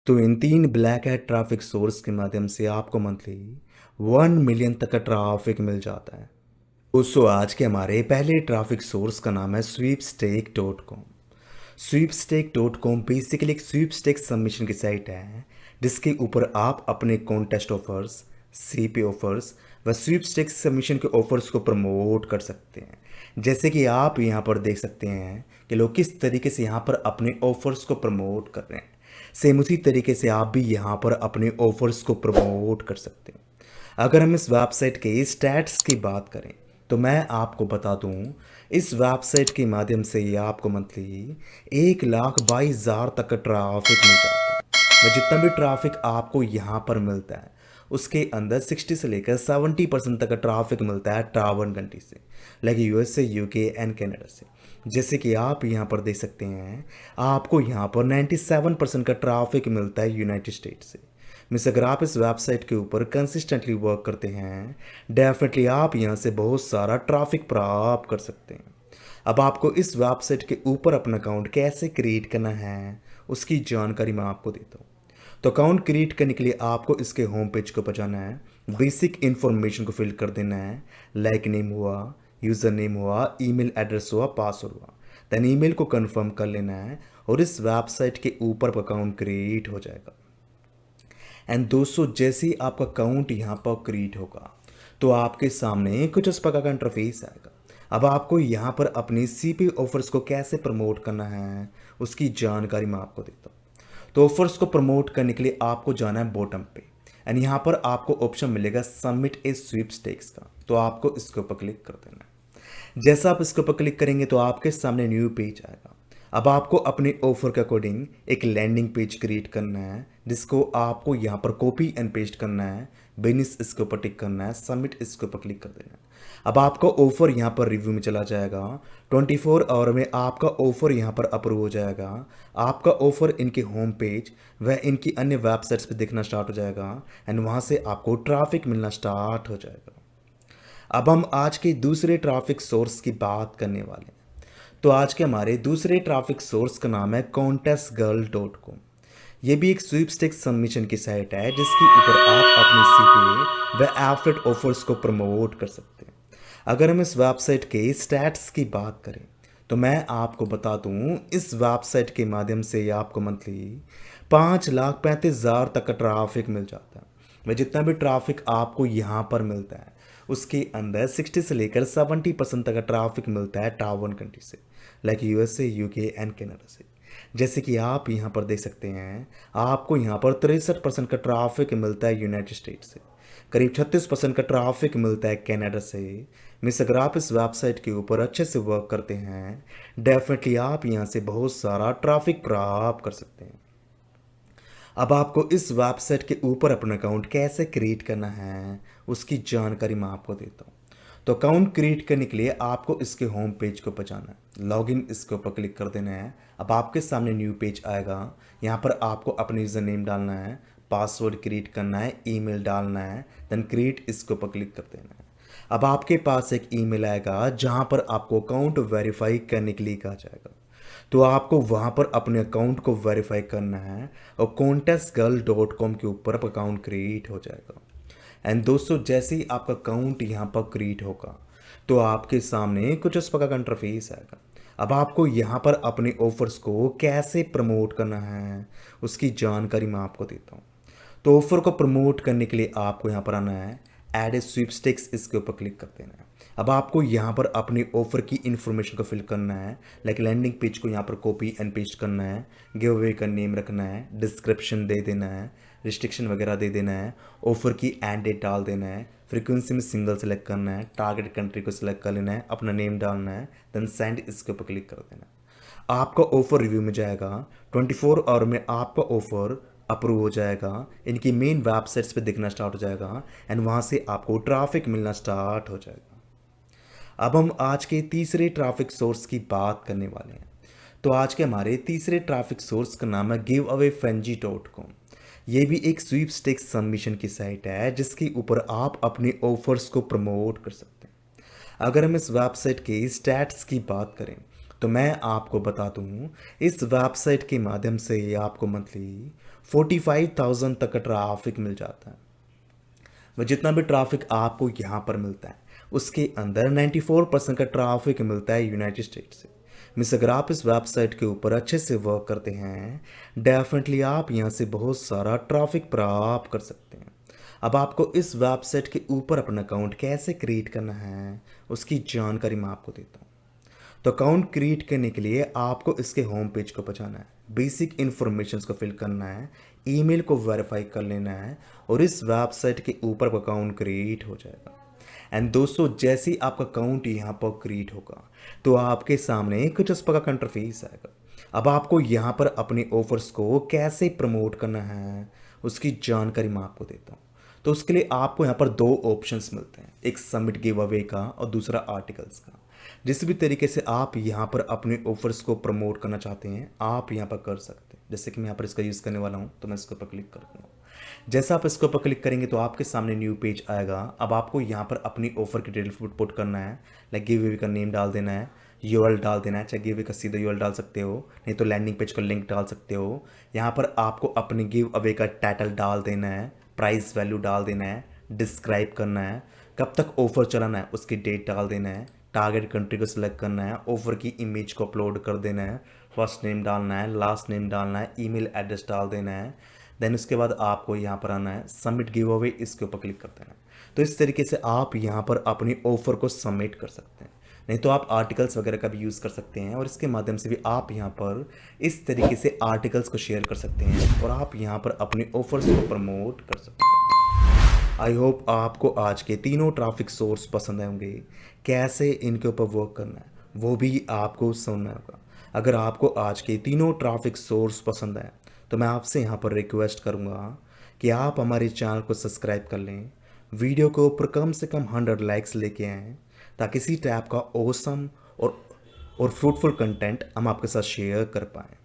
तो इन 3 black hat traffic source के माध्यम से आपको मंथली 1 मिलियन तक का ट्रैफ़िक मिल जाता है। दोस्तों आज के हमारे पहले ट्रैफ़िक सोर्स का नाम है स्वीपस्टेक.com। स्वीपस्टेक.com बेसिकली एक स्वीपस्टेक सबमिशन की साइट है, जिसके ऊपर आप अपने कॉन्टेस्ट ऑफर्स, सीपी ऑफर्स व स्वीपस्टेक सबमिशन के ऑफर्स को प्रमोट कर सकते हैं। जैसे कि आप यहाँ पर देख सकते हैं कि लोग किस तरीके से यहाँ पर अपने ऑफर्स को प्रमोट कर रहे हैं। सेम उसी तरीके से आप भी यहाँ पर अपने ऑफर्स को प्रमोट कर सकते हैं। अगर हम इस वेबसाइट के स्टैट्स की बात करें तो मैं आपको बता दूं, इस वेबसाइट के माध्यम से ये आपको मंथली 1,22,000 तक का ट्रैफिक मिल जाता है। वह जितना भी ट्रैफिक आपको यहाँ पर मिलता है उसके अंदर 60 से लेकर 70% तक का ट्रैफिक मिलता है ट्रावन कंट्री से, like USA, UK and Canada से। जैसे कि आप यहाँ पर देख सकते हैं, आपको यहाँ पर 97% का ट्रैफिक मिलता है यूनाइटेड स्टेट से। मिस अगर आप इस वेबसाइट के ऊपर कंसिस्टेंटली वर्क करते हैं, डेफिनेटली आप यहाँ से बहुत सारा ट्रैफिक प्राप्त कर सकते हैं। अब आपको इस वेबसाइट के ऊपर अपना अकाउंट कैसे क्रिएट करना है उसकी जानकारी मैं आपको देता हूँ। तो अकाउंट क्रिएट करने के लिए आपको इसके होम पेज को पर जाना है, बेसिक इन्फॉर्मेशन को फिल कर देना है, लाइक नेम हुआ, यूज़र नेम हुआ, ईमेल एड्रेस हुआ, पासवर्ड हुआ। देन ईमेल को कंफर्म कर लेना है और इस वेबसाइट के ऊपर अकाउंट क्रिएट हो जाएगा। एंड दोस्तों जैसे ही आपका अकाउंट यहाँ पर क्रिएट होगा तो आपके सामने कुछ इस प्रकार का इंटरफेस आएगा। अब आपको यहाँ पर अपनी सीपी ऑफर्स को कैसे प्रमोट करना है उसकी जानकारी मैं आपको देता हूँ। तो ऑफर्स को प्रमोट करने के लिए आपको जाना है बॉटम पे एंड यहाँ पर आपको ऑप्शन मिलेगा सबमिट ए स्वीपस्टेक्स का, तो आपको इसके ऊपर क्लिक कर देना है। जैसा आप इसके ऊपर क्लिक करेंगे तो आपके सामने न्यू पेज आएगा। अब आपको अपने ऑफर के अकॉर्डिंग एक लैंडिंग पेज क्रिएट करना है, जिसको आपको यहाँ पर कॉपी एंड पेस्ट करना है, बिजनेस इसके ऊपर टिक करना है, सबमिट इसके ऊपर क्लिक कर देना है। अब आपका ऑफर यहाँ पर रिव्यू में चला जाएगा। 24 आवर में आपका ऑफर यहाँ पर अप्रूव हो जाएगा। आपका ऑफर इनके होम पेज व इनकी अन्य वेबसाइट्स पे दिखना स्टार्ट हो जाएगा एंड वहाँ से आपको ट्रैफिक मिलना स्टार्ट हो जाएगा। अब हम आज के दूसरे ट्रैफिक सोर्स की बात करने वाले हैं। तो आज के हमारे दूसरे ट्रैफिक सोर्स का नाम है contestgirl.com। ये भी एक स्वीपस्टेक सबमिशन की साइट है, जिसके ऊपर आप अपनी सीपी व एफलेट ऑफर्स को प्रमोट कर सकते हैं। अगर हम इस वेबसाइट के स्टैट्स की बात करें तो मैं आपको बता दूं, इस वेबसाइट के माध्यम से आपको मंथली 5,35,000 तक का ट्रैफिक मिल जाता है। वह जितना भी ट्रैफिक आपको यहाँ पर मिलता है उसके अंदर 60 से लेकर 70% तक का ट्रैफिक मिलता है टावन कंट्री से, like USA, UK and Canada से। जैसे कि आप यहाँ पर देख सकते हैं, आपको यहाँ पर 63% का ट्रैफिक मिलता है यूनाइटेड स्टेट से, करीब 36% का ट्रैफिक मिलता है कनाडा से। मिस अगर आप इस वेबसाइट के ऊपर अच्छे से वर्क करते हैं, डेफिनेटली आप यहाँ से बहुत सारा ट्रैफिक प्राप्त कर सकते हैं। अब आपको इस वेबसाइट के ऊपर अपना अकाउंट कैसे क्रिएट करना है उसकी जानकारी मैं आपको देता हूँ। तो अकाउंट क्रिएट करने के लिए आपको इसके होम पेज को पर जाना है, लॉगिन इसके ऊपर क्लिक कर देना है। अब आपके सामने न्यू पेज आएगा। यहाँ पर आपको अपनी यूज़र नेम डालना है, पासवर्ड क्रिएट करना है, ईमेल डालना है, देन क्रिएट इसके ऊपर क्लिक कर देना है। अब आपके पास एक ईमेल आएगा जहाँ पर आपको अकाउंट वेरीफाई करने के लिए कहा जाएगा। तो आपको वहाँ पर अपने अकाउंट को वेरीफाई करना है और contestgirl.com के ऊपर अकाउंट क्रिएट हो जाएगा। एंड दोस्तों जैसे ही आपका अकाउंट यहाँ पर क्रिएट होगा तो आपके सामने कुछ इस प्रकार का इंटरफेस आएगा। अब आपको यहाँ पर अपने ऑफर्स को कैसे प्रमोट करना है उसकी जानकारी मैं आपको देता हूँ। तो ऑफर को प्रमोट करने के लिए आपको यहाँ पर आना है, ऐड ए स्वीपस्टेक्स इसके ऊपर क्लिक कर देना है। अब आपको यहाँ पर अपने ऑफर की इन्फॉर्मेशन को फिल करना है, लाइक लैंडिंग पेज को यहाँ पर कॉपी एंड पेस्ट करना है, गिव अवे का नेम रखना है, डिस्क्रिप्शन दे देना है, रिस्ट्रिक्शन वगैरह दे देना है, ऑफर की एंड डेट डाल देना है, फ्रीक्वेंसी में सिंगल सेलेक्ट करना है, टारगेट कंट्री को सिलेक्ट कर लेना है, अपना नेम डालना है, देन सेंड इसके ऊपर क्लिक कर देना है। आपका ऑफर रिव्यू में जाएगा। 24 आवर में आपका ऑफर अप्रूव हो जाएगा, इनकी मेन वेबसाइट्स पे दिखना स्टार्ट हो जाएगा एंड वहाँ से आपको ट्रैफिक मिलना स्टार्ट हो जाएगा। अब हम आज के तीसरे ट्रैफिक सोर्स की बात करने वाले हैं। तो आज के हमारे तीसरे ट्रैफिक सोर्स का नाम है giveawayfrenzy.com। ये भी एक स्वीपस्टेक्स सबमिशन की साइट है, जिसके ऊपर आप अपने ऑफर्स को प्रमोट कर सकते हैं। अगर हम इस वेबसाइट के स्टैट्स की बात करें तो मैं आपको बता दूं, इस वेबसाइट के माध्यम से आपको मंथली 45,000 तक का ट्रैफिक मिल जाता है। वह जितना भी ट्रैफिक आपको यहाँ पर मिलता है उसके अंदर 94% का ट्रैफिक मिलता है यूनाइटेड स्टेट से। मिस अगर आप इस वेबसाइट के ऊपर अच्छे से वर्क करते हैं, डेफिनेटली आप यहाँ से बहुत सारा ट्रैफिक प्राप्त कर सकते हैं। अब आपको इस वेबसाइट के ऊपर अपना अकाउंट कैसे क्रिएट करना है उसकी जानकारी मैं आपको देता हूँ। तो अकाउंट क्रिएट करने के लिए आपको इसके होम पेज को पहुंचाना है, बेसिक इन्फॉर्मेशंस को फिल करना है, ईमेल को वेरीफाई कर लेना है और इस वेबसाइट के ऊपर अकाउंट क्रिएट हो जाएगा। एंड दोस्तों, जैसे ही आपका अकाउंट यहाँ पर क्रिएट होगा तो आपके सामने कुछ इस प्रकार का इंटरफेस आएगा। अब आपको यहाँ पर अपने ऑफर्स को कैसे प्रमोट करना है उसकी जानकारी मैं आपको देता हूँ। तो उसके लिए आपको यहाँ पर दो ऑप्शंस मिलते हैं, एक सबमिट गिव अवे का और दूसरा आर्टिकल्स का। जिस भी तरीके से आप यहाँ पर अपने ऑफर्स को प्रमोट करना चाहते हैं आप यहाँ पर कर सकते हैं। जैसे कि मैं यहाँ पर इसका यूज़ करने वाला हूँ तो मैं इसके ऊपर क्लिक कर दूँगा। जैसा आप इसके ऊपर क्लिक करेंगे तो आपके सामने न्यू पेज आएगा। अब आपको यहाँ पर अपनी ऑफर की डिटेल पुट करना है, लाइक गिव अवे का नेम डाल देना है, यूआरएल डाल देना है। चाहे गिव अवे का सीधा यूआरएल डाल सकते हो, नहीं तो लैंडिंग पेज का लिंक डाल सकते हो। यहाँ पर आपको अपने गिव अवे का टाइटल डाल देना है, प्राइस वैल्यू डाल देना है, डिस्क्राइब करना है, कब तक ऑफर चलाना है उसकी डेट डाल देना है, टारगेट कंट्री को सिलेक्ट करना है, ऑफर की इमेज को अपलोड कर देना है, फर्स्ट नेम डालना है, लास्ट नेम डालना है, ईमेल एड्रेस डाल देना है। देन उसके बाद आपको यहाँ पर आना है सबमिट गिव अवे, इसके ऊपर क्लिक कर देना है। तो इस तरीके से आप यहाँ पर अपनी ऑफर को सबमिट कर सकते हैं। नहीं तो आप आर्टिकल्स वगैरह का भी यूज़ कर सकते हैं और इसके माध्यम से भी आप यहाँ पर इस तरीके से आर्टिकल्स को शेयर कर सकते हैं और आप यहाँ पर अपने ऑफर्स को प्रमोट कर सकते हैं। आई होप आपको आज के तीनों ट्रैफिक सोर्स पसंद आए होंगे। कैसे इनके ऊपर वर्क करना है वो भी आपको समझना होगा। अगर आपको आज के तीनों ट्रैफिक सोर्स पसंद आए तो मैं आपसे यहाँ पर रिक्वेस्ट करूँगा कि आप हमारे चैनल को सब्सक्राइब कर लें, वीडियो के ऊपर कम से कम 100 लाइक्स लेके आएँ ताकि इसी टाइप का ऑसम और फ्रूटफुल कंटेंट हम आपके साथ शेयर कर पाएँ।